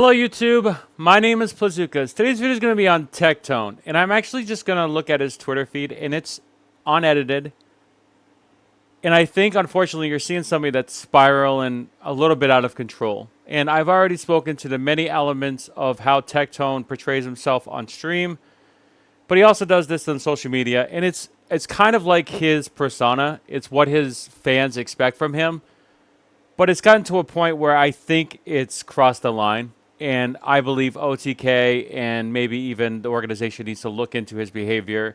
Hello YouTube, my name is Plazukas. Today's video is going to be on Tectone, and I'm actually just going to look at his Twitter feed, and it's unedited. And I think, unfortunately, you're seeing somebody that's spiraling a little bit out of control. And I've already spoken to the many elements of how Tectone portrays himself on stream, but he also does this on social media, and it's kind of like his persona. It's what his fans expect from him, but it's gotten to a point where I think it's crossed the line. And I believe OTK and maybe even the organization needs to look into his behavior.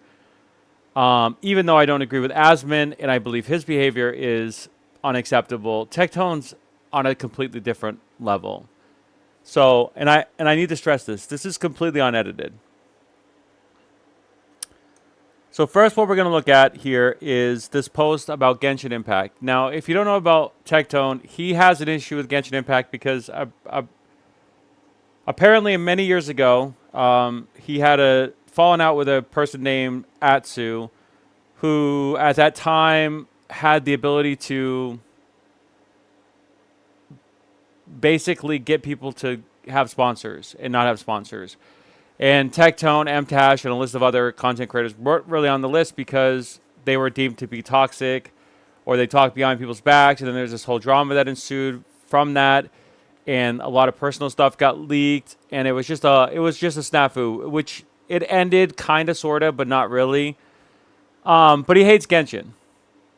Even though I don't agree with Asmin and I believe his behavior is unacceptable, Tectone's on a completely different level. So, and I need to stress this. This is completely unedited. So first, what we're going to look at here is this post about Genshin Impact. Now, if you don't know about Tectone, he has an issue with Genshin Impact because apparently, many years ago, he had a fallen out with a person named Atsu, who at that time had the ability to basically get people to have sponsors and not have sponsors. And Tectone, MTash, and a list of other content creators weren't really on the list because they were deemed to be toxic or they talked behind people's backs. And then there's this whole drama that ensued from that. And a lot of personal stuff got leaked, and it was just a snafu, which it ended kind of, sort of, but not really. But he hates Genshin,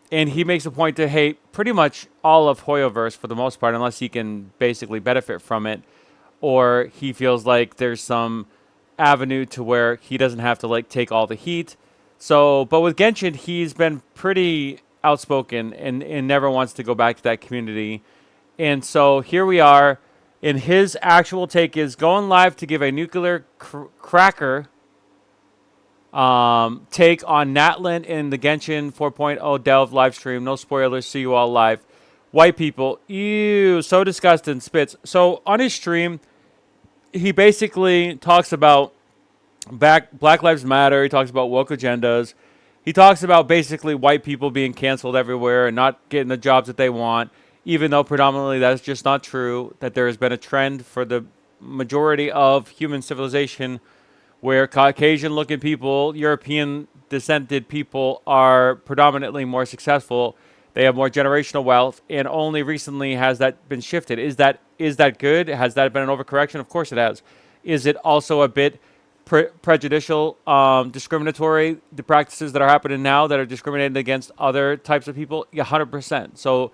and he makes a point to hate pretty much all of Hoyoverse for the most part, unless he can basically benefit from it, or he feels like there's some avenue to where he doesn't have to like take all the heat. So, but with Genshin, he's been pretty outspoken and never wants to go back to that community. And so here we are, and his actual take is going live to give a nuclear cracker take on Natlin in the Genshin 4.0 Delve live stream. No spoilers, see you all live. White people, ew, so disgusting, spits. So on his stream, he basically talks about Black Lives Matter. He talks about woke agendas. He talks about basically white people being canceled everywhere and not getting the jobs that they want, even though predominantly that's just not true, that there has been a trend for the majority of human civilization where Caucasian-looking people, European-descended people are predominantly more successful. They have more generational wealth, and only recently has that been shifted. Is that good? Has that been an overcorrection? Of course it has. Is it also a bit prejudicial, discriminatory, the practices that are happening now that are discriminating against other types of people? Yeah, 100%. So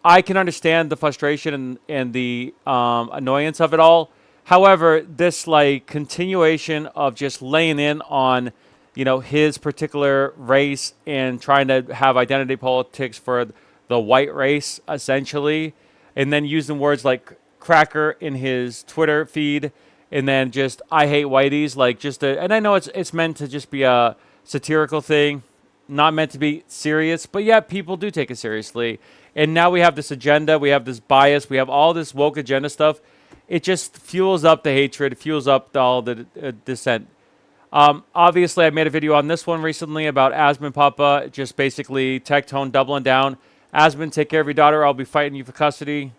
I can understand the frustration and the annoyance of it all. However, this like continuation of just laying in on, his particular race and trying to have identity politics for the white race, essentially, and then using words like cracker in his Twitter feed, and then just I hate whiteys, and I know it's meant to just be a satirical thing, not meant to be serious, but yet people do take it seriously. And now we have this agenda, we have this bias, we have all this woke agenda stuff. It just fuels up the hatred, fuels up all the dissent. Obviously, I made a video on this one recently about Asmin Papa, just basically Tectone doubling down. Asmin, take care of your daughter. I'll be fighting you for custody.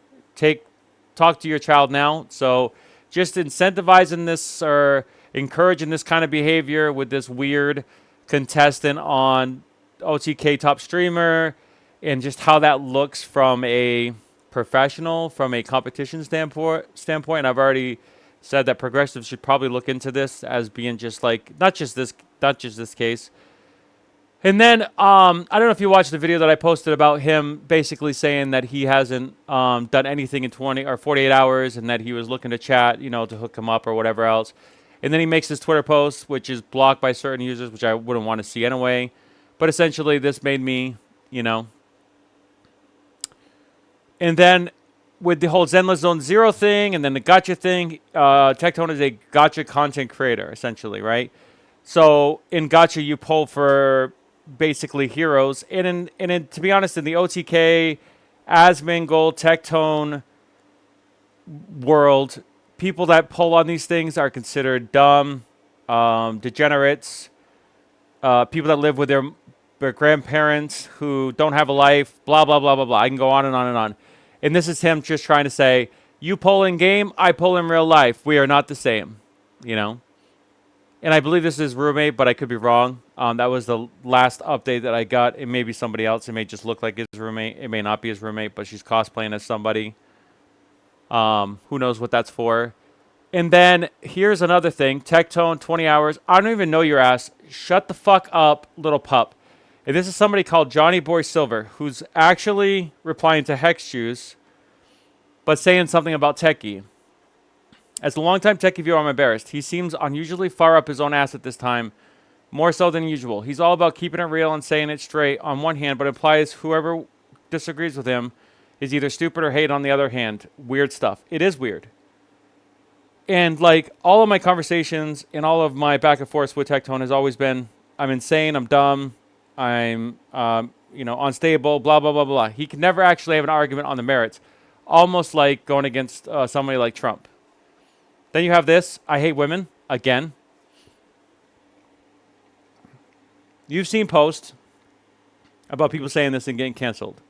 Talk to your child now. So just incentivizing this or encouraging this kind of behavior with this weird contestant on OTK top streamer, and just how that looks from a professional, from a competition standpoint. I've already said that progressives should probably look into this as being just like not just this case. And then I don't know if you watched the video that I posted about him basically saying that he hasn't done anything in 20 or 48 hours, and that he was looking to chat, to hook him up or whatever else. And then he makes his Twitter post, which is blocked by certain users, which I wouldn't want to see anyway. But essentially, this made me, And then with the whole Zenless Zone Zero thing and then the gotcha thing, Tectone is a gotcha content creator, essentially, right? So in gotcha, you pull for basically heroes. And to be honest, in the OTK, Asmongold, Tectone world, people that pull on these things are considered dumb, degenerates, people that live with their grandparents who don't have a life, blah, blah, blah, blah, blah. I can go on and on and on. And this is him just trying to say, You pull in game, I pull in real life. We are not the same, you know. And I believe this is his roommate, but I could be wrong. That was the last update that I got. It may be somebody else. It may just look like his roommate. It may not be his roommate, but she's cosplaying as somebody. Who knows what that's for? And then here's another thing. Tectone, 20 hours. I don't even know your ass. Shut the fuck up, little pup. And this is somebody called Johnny Boy Silver, who's actually replying to Hex Juice, but saying something about Techie. As a longtime Techie viewer, I'm embarrassed. He seems unusually far up his own ass at this time, more so than usual. He's all about keeping it real and saying it straight on one hand, but implies whoever disagrees with him is either stupid or hate on the other hand. Weird stuff. It is weird. And like all of my conversations and all of my back and forth with Tectone has always been, I'm insane, I'm dumb, I'm unstable, blah blah blah blah. He can never actually have an argument on the merits, almost like going against somebody like Trump. Then you have this. I hate women again. You've seen posts about people saying this and getting canceled.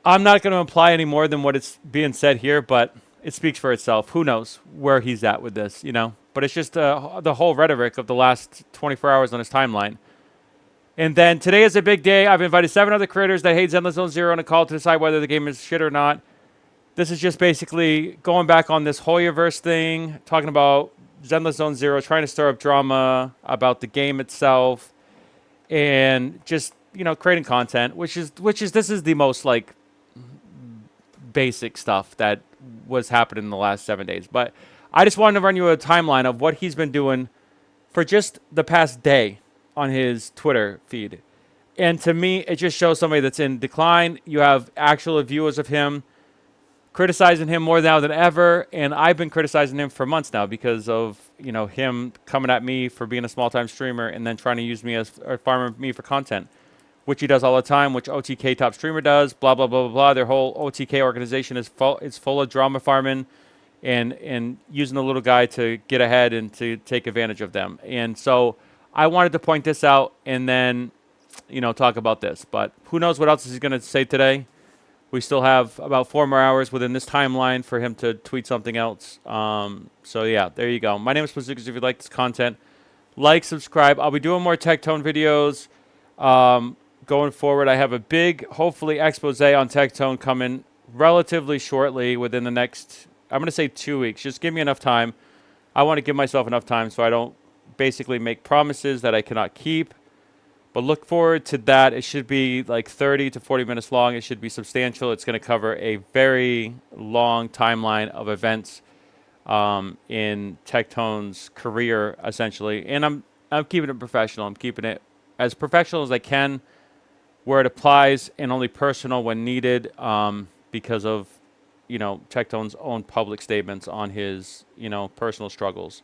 I'm not going to imply any more than what it's being said here, but it speaks for itself. Who knows where he's at with this, you know? But it's just the whole rhetoric of the last 24 hours on his timeline. And then today is a big day. I've invited 7 other creators that hate Zenless Zone Zero on a call to decide whether the game is shit or not. This is just basically going back on this Hoyoverse thing, talking about Zenless Zone Zero, trying to stir up drama about the game itself, and just, you know, creating content, which is this is the most like basic stuff that was happening in the last 7 days. But I just wanted to run you a timeline of what he's been doing for just the past day on his Twitter feed. And to me, it just shows somebody that's in decline. You have actual viewers of him criticizing him more now than ever, and I've been criticizing him for months now because of, you know, him coming at me for being a small-time streamer and then trying to use me as or farming me for content, which he does all the time, which OTK top streamer does, blah blah blah blah blah. Their whole OTK organization is full of drama farming and using the little guy to get ahead and to take advantage of them. And so I wanted to point this out and then, you know, talk about this. But who knows what else he's going to say today. We still have about 4 more hours within this timeline for him to tweet something else. So, yeah, there you go. My name is Bazookas. If you like this content, like, subscribe. I'll be doing more Tectone videos going forward. I have a big, hopefully, expose on Tectone coming relatively shortly within the next, I'm going to say 2 weeks. Just give me enough time. I want to give myself enough time so I don't basically make promises that I cannot keep. But look forward to that. It should be like 30 to 40 minutes long. It should be substantial. It's going to cover a very long timeline of events in Tectone's career, essentially. And I'm keeping it professional. I'm keeping it as professional as I can where it applies and only personal when needed because of, you know, Tectone's own public statements on his, you know, personal struggles.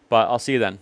But I'll see you then.